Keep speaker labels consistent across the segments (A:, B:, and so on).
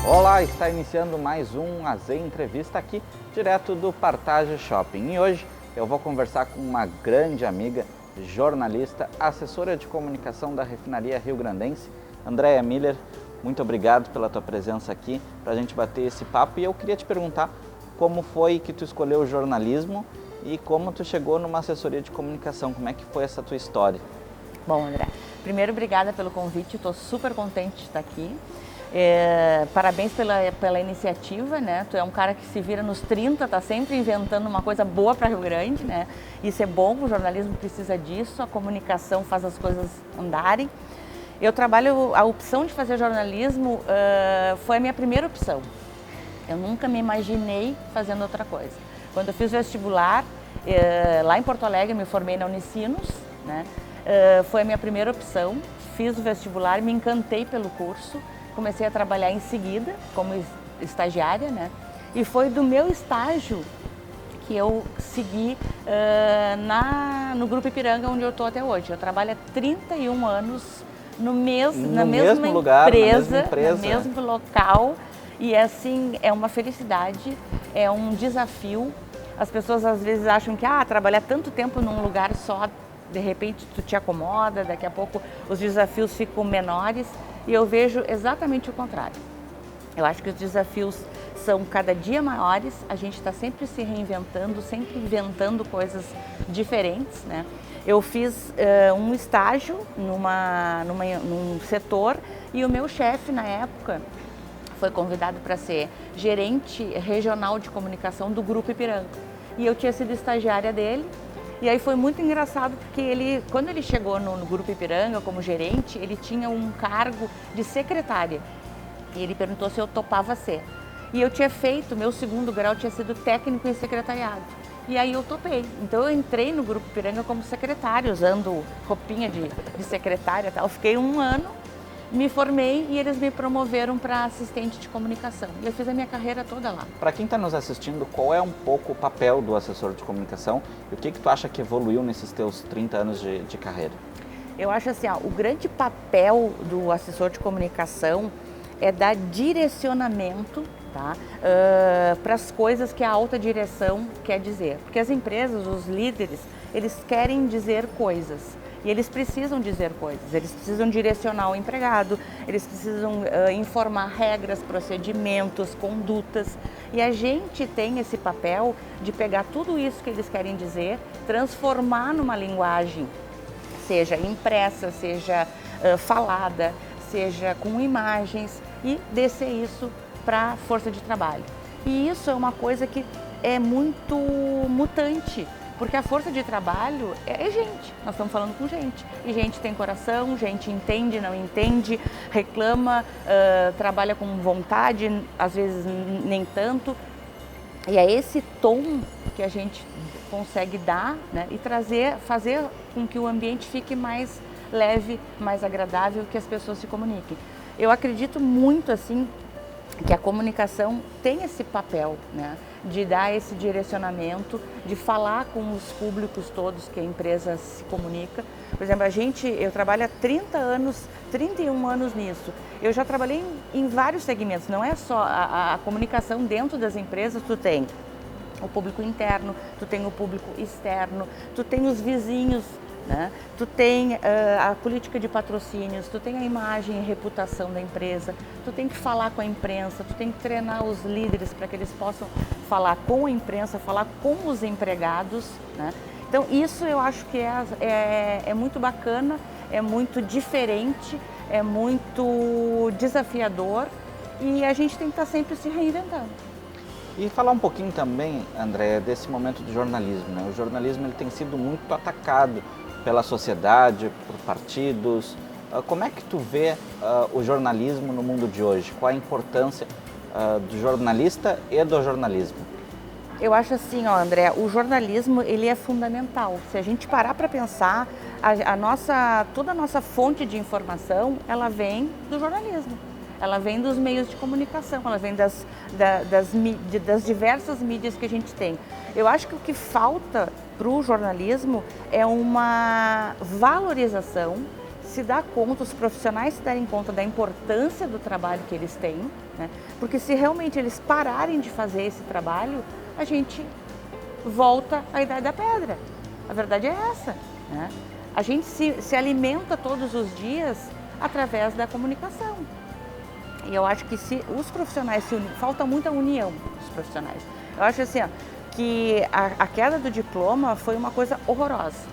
A: Olá, está iniciando mais um AZ Entrevista aqui, direto do Partage Shopping. E hoje eu vou conversar com uma grande amiga, jornalista, assessora de comunicação da Refinaria Rio Grandense, Andréa Miller. Muito obrigado pela tua presença aqui para a gente bater esse papo. E eu queria te perguntar como foi que tu escolheu o jornalismo e como tu chegou numa assessoria de comunicação. Como é que foi essa tua história?
B: Bom, André, primeiro obrigada pelo convite, estou super contente de estar aqui. Parabéns pela iniciativa, né? Tu é um cara que se vira nos 30, tá sempre inventando uma coisa boa para Rio Grande, né? Isso é bom, o jornalismo precisa disso, a comunicação faz as coisas andarem. Eu trabalho, a opção de fazer jornalismo foi a minha primeira opção. Eu nunca me imaginei fazendo outra coisa. Quando eu fiz vestibular, lá em Porto Alegre, me formei na Unicinos, né? Foi a minha primeira opção, fiz o vestibular, me encantei pelo curso. Comecei a trabalhar em seguida como estagiária, né? E foi do meu estágio que eu segui no Grupo Ipiranga, onde eu estou até hoje. Eu trabalho há 31 anos na mesma empresa, no mesmo local. E assim, é uma felicidade, é um desafio. As pessoas às vezes acham que trabalhar tanto tempo num lugar só, de repente tu te acomoda, daqui a pouco os desafios ficam menores. E eu vejo exatamente o contrário. Eu acho que os desafios são cada dia maiores, a gente está sempre se reinventando, sempre inventando coisas diferentes, né? Eu fiz um estágio num setor e o meu chefe na época foi convidado para ser gerente regional de comunicação do Grupo Ipiranga. E eu tinha sido estagiária dele. E aí foi muito engraçado porque quando ele chegou no Grupo Ipiranga como gerente, ele tinha um cargo de secretária. E ele perguntou se eu topava ser. E eu tinha feito, meu segundo grau tinha sido técnico em secretariado. E aí eu topei. Então eu entrei no Grupo Ipiranga como secretária, usando roupinha de secretária e tal. Fiquei um ano, me formei e eles me promoveram para assistente de comunicação. E eu fiz a minha carreira toda lá.
A: Para quem está nos assistindo, qual é um pouco o papel do assessor de comunicação e o que tu acha que evoluiu nesses teus 30 anos de carreira?
B: Eu acho assim, o grande papel do assessor de comunicação é dar direcionamento, tá, para as coisas que a alta direção quer dizer. Porque as empresas, os líderes, eles querem dizer coisas. E eles precisam dizer coisas, eles precisam direcionar o empregado, eles precisam informar regras, procedimentos, condutas. E a gente tem esse papel de pegar tudo isso que eles querem dizer, transformar numa linguagem, seja impressa, seja falada, seja com imagens e descer isso para a força de trabalho. E isso é uma coisa que é muito mutante. Porque a força de trabalho é gente, nós estamos falando com gente. E gente tem coração, gente entende, não entende, reclama, trabalha com vontade, às vezes nem tanto. E é esse tom que a gente consegue dar, né, e fazer com que o ambiente fique mais leve, mais agradável, que as pessoas se comuniquem. Eu acredito muito assim que a comunicação tem esse papel, né, de dar esse direcionamento, de falar com os públicos todos que a empresa se comunica. Por exemplo, eu trabalho há 31 anos nisso. Eu já trabalhei em vários segmentos, não é só a comunicação dentro das empresas, tu tem o público interno, tu tem o público externo, tu tem os vizinhos, né? Tu tem a política de patrocínios, tu tem a imagem e reputação da empresa, tu tem que falar com a imprensa, tu tem que treinar os líderes para que eles possam falar com a imprensa, falar com os empregados, né? Então isso eu acho que é muito bacana, é muito diferente, é muito desafiador e a gente tem que estar sempre se reinventando.
A: E falar um pouquinho também, André, desse momento do jornalismo, né? O jornalismo ele tem sido muito atacado pela sociedade, por partidos. Como é que tu vê o jornalismo no mundo de hoje? Qual a importância do jornalista e do jornalismo?
B: Eu acho assim, André, o jornalismo ele é fundamental. Se a gente parar para pensar, toda a nossa fonte de informação, ela vem do jornalismo. Ela vem dos meios de comunicação, ela vem das diversas mídias que a gente tem. Eu acho que o que falta para o jornalismo é uma valorização se dá conta, os profissionais se darem conta da importância do trabalho que eles têm, né? Porque se realmente eles pararem de fazer esse trabalho, a gente volta à idade da pedra. A verdade é essa, né? A gente se alimenta todos os dias através da comunicação. E eu acho que se os profissionais se unirem, falta muita união dos profissionais. Eu acho assim, ó, que a queda do diploma foi uma coisa horrorosa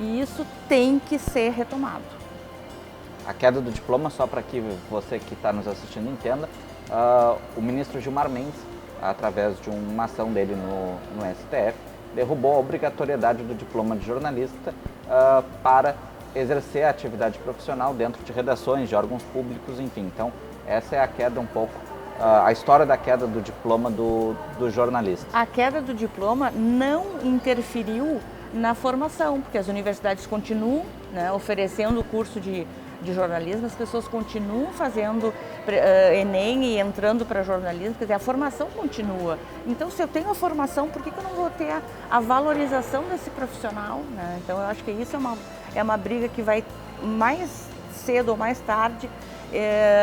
B: e isso tem que ser retomado.
A: A queda do diploma, só para que você que está nos assistindo entenda, o ministro Gilmar Mendes, através de uma ação dele no STF, derrubou a obrigatoriedade do diploma de jornalista para exercer a atividade profissional dentro de redações, de órgãos públicos, enfim. Então, essa é a queda um pouco, a história da queda do diploma do jornalista.
B: A queda do diploma não interferiu na formação, porque as universidades continuam, né, oferecendo o curso de jornalismo, as pessoas continuam fazendo Enem e entrando para jornalismo, quer dizer, a formação continua. Então, se eu tenho a formação, por que eu não vou ter a valorização desse profissional, né? Então, eu acho que isso é uma briga que vai mais cedo ou mais tarde,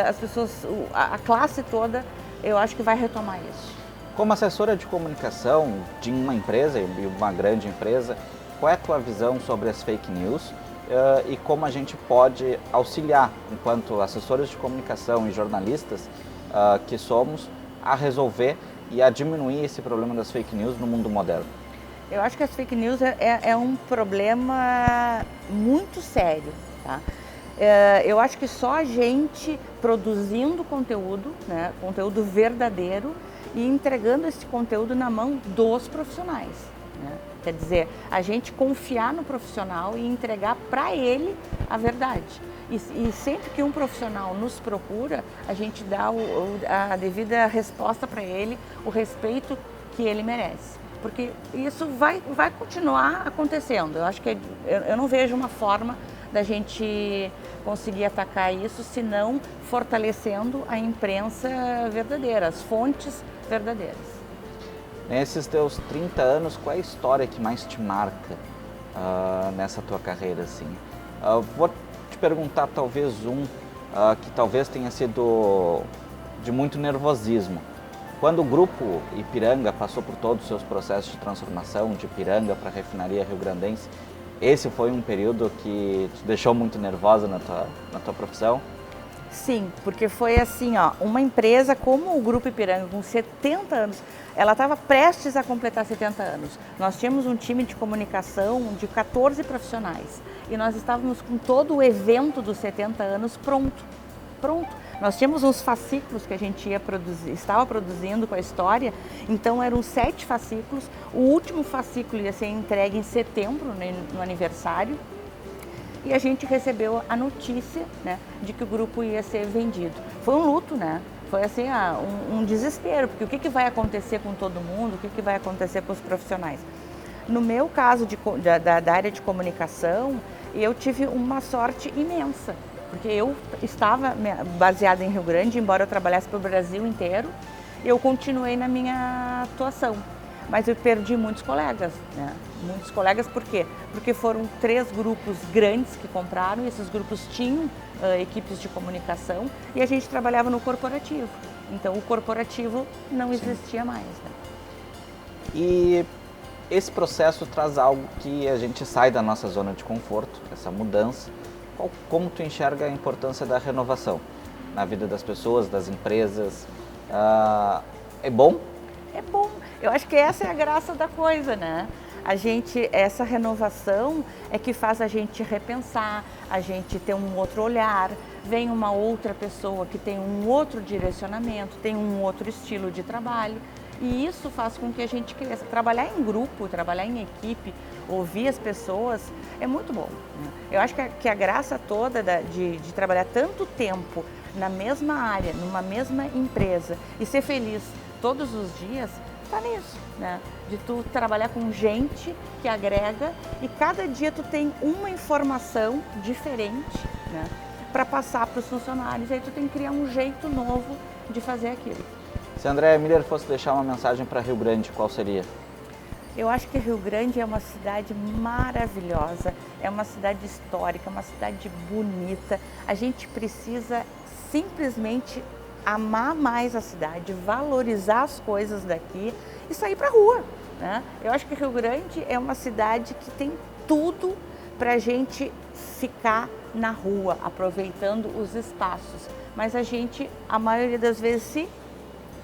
B: as pessoas, a classe toda, eu acho que vai retomar isso.
A: Como assessora de comunicação de uma empresa, e uma grande empresa, qual é a tua visão sobre as fake news e como a gente pode auxiliar, enquanto assessores de comunicação e jornalistas que somos, a resolver e a diminuir esse problema das fake news no mundo moderno?
B: Eu acho que as fake news é um problema muito sério, tá? Eu acho que só a gente produzindo conteúdo, né, conteúdo verdadeiro e entregando esse conteúdo na mão dos profissionais, né? Quer dizer, a gente confiar no profissional e entregar para ele a verdade. E sempre que um profissional nos procura, a gente dá a devida resposta para ele, o respeito que ele merece. Porque isso vai continuar acontecendo. Eu acho que eu não vejo uma forma da gente conseguir atacar isso, senão fortalecendo a imprensa verdadeira, as fontes verdadeiras.
A: Nesses teus 30 anos, qual é a história que mais te marca nessa tua carreira, assim? Vou te perguntar talvez que talvez tenha sido de muito nervosismo. Quando o Grupo Ipiranga passou por todos os seus processos de transformação, de Ipiranga para a refinaria rio-grandense, esse foi um período que te deixou muito nervosa na tua profissão?
B: Sim, porque foi assim, ó, uma empresa como o Grupo Ipiranga, com 70 anos, ela estava prestes a completar 70 anos. Nós tínhamos um time de comunicação de 14 profissionais e nós estávamos com todo o evento dos 70 anos pronto. Nós tínhamos uns fascículos que a gente estava produzindo com a história, então eram 7 fascículos. O último fascículo ia ser entregue em setembro, no aniversário, e a gente recebeu a notícia, né, de que o grupo ia ser vendido. Foi um luto, né? Foi assim, um desespero, porque o que vai acontecer com todo mundo, o que vai acontecer com os profissionais. No meu caso da área de comunicação, eu tive uma sorte imensa, porque eu estava baseada em Rio Grande, embora eu trabalhasse para o Brasil inteiro, eu continuei na minha atuação. Mas eu perdi muitos colegas, né? Muitos colegas por quê? Porque foram 3 grupos grandes que compraram, e esses grupos tinham equipes de comunicação e a gente trabalhava no corporativo. Então o corporativo não existia mais, né?
A: E esse processo traz algo que a gente sai da nossa zona de conforto, essa mudança. Como tu enxerga a importância da renovação na vida das pessoas, das empresas? É bom?
B: É bom. Eu acho que essa é a graça da coisa, né? Essa renovação é que faz a gente repensar, a gente ter um outro olhar, vem uma outra pessoa que tem um outro direcionamento, tem um outro estilo de trabalho. E isso faz com que a gente cresça. Trabalhar em grupo, trabalhar em equipe, ouvir as pessoas, é muito bom, né? Eu acho que a graça toda de trabalhar tanto tempo na mesma área, numa mesma empresa e ser feliz todos os dias, está nisso, né? De tu trabalhar com gente que agrega e cada dia tu tem uma informação diferente, né, para passar para os funcionários. Aí tu tem que criar um jeito novo de fazer aquilo.
A: Se a Andréa Miller fosse deixar uma mensagem para Rio Grande, qual seria?
B: Eu acho que Rio Grande é uma cidade maravilhosa, é uma cidade histórica, uma cidade bonita. A gente precisa simplesmente amar mais a cidade, valorizar as coisas daqui e sair para a rua, né? Eu acho que Rio Grande é uma cidade que tem tudo para a gente ficar na rua, aproveitando os espaços. Mas a gente, a maioria das vezes,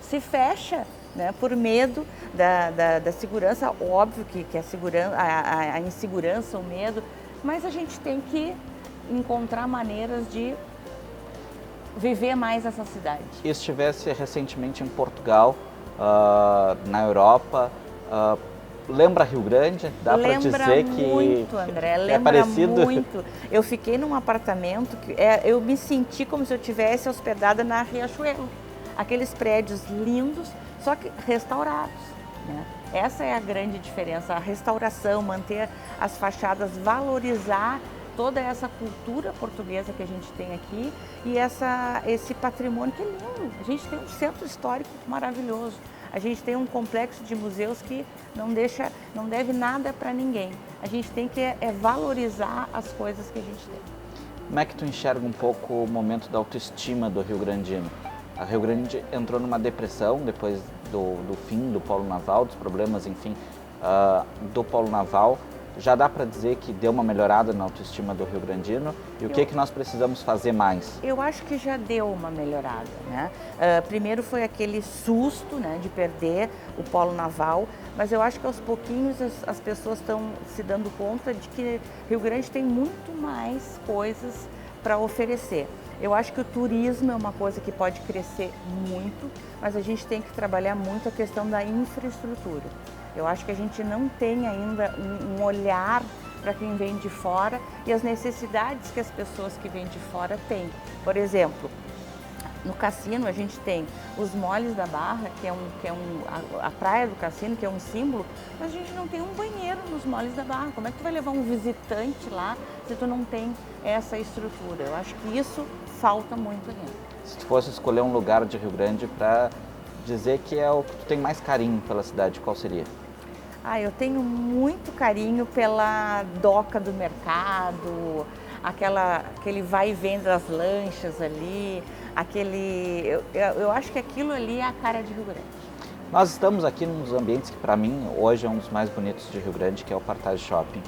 B: se fecha, né, por medo da segurança. Óbvio que a insegurança, o medo, mas a gente tem que encontrar maneiras de viver mais essa cidade.
A: Estivesse recentemente em Portugal, na Europa, lembra Rio Grande? Dá para dizer que
B: muito, André,
A: que
B: lembra
A: é parecido?
B: muito. Eu fiquei num apartamento que eu me senti como se eu estivesse hospedada na Riachuelo. Aqueles prédios lindos, só que restaurados, né? Essa é a grande diferença, a restauração, manter as fachadas, valorizar toda essa cultura portuguesa que a gente tem aqui e esse patrimônio que é lindo. A gente tem um centro histórico maravilhoso, a gente tem um complexo de museus que não deve nada para ninguém. A gente tem que valorizar as coisas que a gente tem.
A: Como é que tu enxerga um pouco o momento da autoestima do rio-grandino? A Rio Grande entrou numa depressão depois do fim do polo naval, dos problemas, enfim, do polo naval. Já dá para dizer que deu uma melhorada na autoestima do rio-grandino? E o que nós precisamos fazer mais?
B: Eu acho que já deu uma melhorada, né? Primeiro foi aquele susto, né, de perder o polo naval, mas eu acho que aos pouquinhos as pessoas estão se dando conta de que Rio Grande tem muito mais coisas para oferecer. Eu acho que o turismo é uma coisa que pode crescer muito, mas a gente tem que trabalhar muito a questão da infraestrutura. Eu acho que a gente não tem ainda um olhar para quem vem de fora e as necessidades que as pessoas que vêm de fora têm. Por exemplo, no cassino a gente tem os moles da Barra, a praia do cassino, que é um símbolo, mas a gente não tem um banheiro nos moles da Barra. Como é que tu vai levar um visitante lá se tu não tem essa estrutura? Eu acho que isso falta muito ainda.
A: Se tu fosse escolher um lugar de Rio Grande para dizer que é o que tu tem mais carinho pela cidade, qual seria?
B: Eu tenho muito carinho pela doca do mercado, aquele vai e vem das lanchas ali, eu acho que aquilo ali é a cara de Rio Grande.
A: Nós estamos aqui num dos ambientes que para mim hoje é um dos mais bonitos de Rio Grande, que é o Partage Shopping,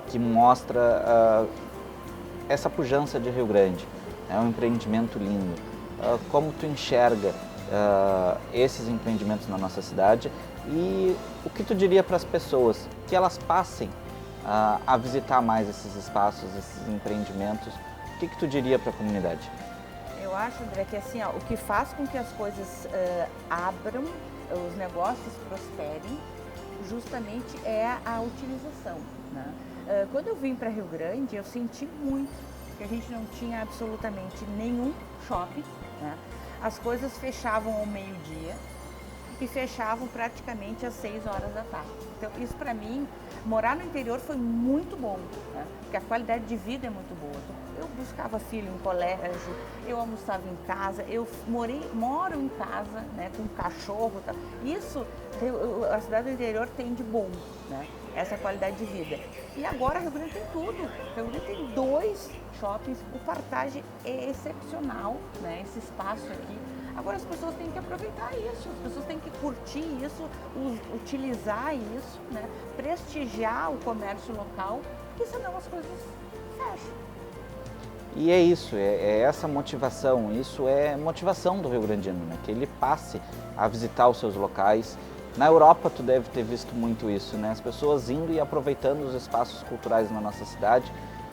A: que mostra essa pujança de Rio Grande. É um empreendimento lindo. Como tu enxerga esses empreendimentos na nossa cidade e o que tu diria para as pessoas que elas passem a visitar mais esses espaços, esses empreendimentos? O que tu diria para a comunidade?
B: Eu acho, André, que assim, o que faz com que as coisas abram, os negócios prosperem, justamente é a utilização, né? Quando eu vim para Rio Grande, eu senti muito que a gente não tinha absolutamente nenhum shopping, né? As coisas fechavam ao meio-dia e fechavam praticamente às 6 horas da tarde. Então, isso para mim, morar no interior foi muito bom, né? Porque a qualidade de vida é muito boa. Eu buscava filho em colégio, eu almoçava em casa, eu moro em casa, né, com cachorro, tá? Isso a cidade do interior tem de bom, né? Essa qualidade de vida. E agora Rio Grande tem tudo. Rio Grande tem 2 shoppings, o Partage é excepcional, né? Esse espaço aqui. Agora as pessoas têm que aproveitar isso, as pessoas têm que curtir isso, utilizar isso, né? Prestigiar o comércio local, porque senão as coisas fecham.
A: E é isso, é essa motivação, isso é motivação do rio-grandino, né? Que ele passe a visitar os seus locais. Na Europa tu deve ter visto muito isso, né? As pessoas indo e aproveitando os espaços culturais na nossa cidade.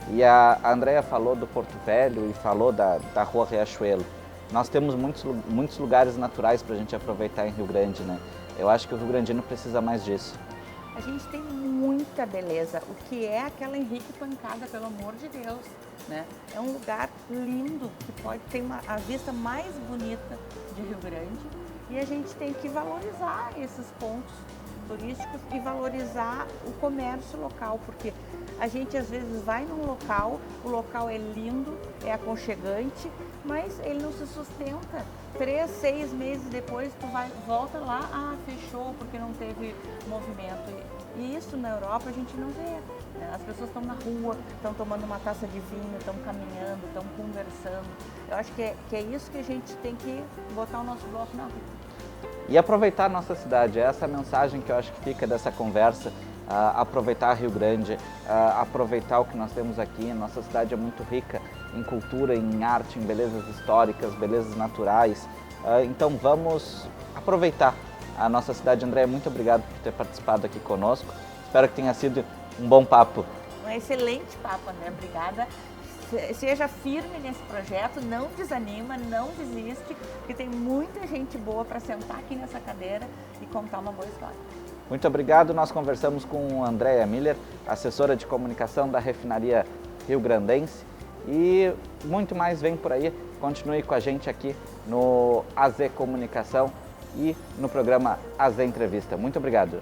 A: E a Andrea falou do Porto Velho e falou da Rua Riachuelo. Nós temos muitos lugares naturais para a gente aproveitar em Rio Grande, né? Eu acho que o rio-grandino precisa mais disso.
B: A gente tem muita beleza, o que é aquela Henrique Pancada, pelo amor de Deus, né? É um lugar lindo, que pode ter a vista mais bonita de Rio Grande e a gente tem que valorizar esses pontos
C: turísticos e valorizar o comércio local, porque a gente às vezes vai num local, o local é lindo, é aconchegante, mas ele não se sustenta. 3, 6 meses depois volta lá, fechou porque não teve movimento. E isso na Europa a gente não vê. Né? As pessoas estão na rua, estão tomando uma taça de vinho, estão caminhando, estão conversando. Eu acho que é isso que a gente tem que botar o nosso bloco na rua.
A: E aproveitar a nossa cidade, essa é a mensagem que eu acho que fica dessa conversa. Aproveitar Rio Grande, aproveitar o que nós temos aqui. Nossa cidade é muito rica em cultura, em arte, em belezas históricas, belezas naturais. Então vamos aproveitar a nossa cidade. Andréia, muito obrigado por ter participado aqui conosco. Espero que tenha sido um bom papo.
B: Um excelente papo, André. Obrigada. Seja firme nesse projeto, não desanima, não desiste, porque tem muita gente boa para sentar aqui nessa cadeira e contar uma boa história.
A: Muito obrigado. Nós conversamos com Andréia Miller, assessora de comunicação da Refinaria Rio Grandense. E muito mais vem por aí. Continue com a gente aqui no AZ Comunicação e no programa AZ Entrevista. Muito obrigado.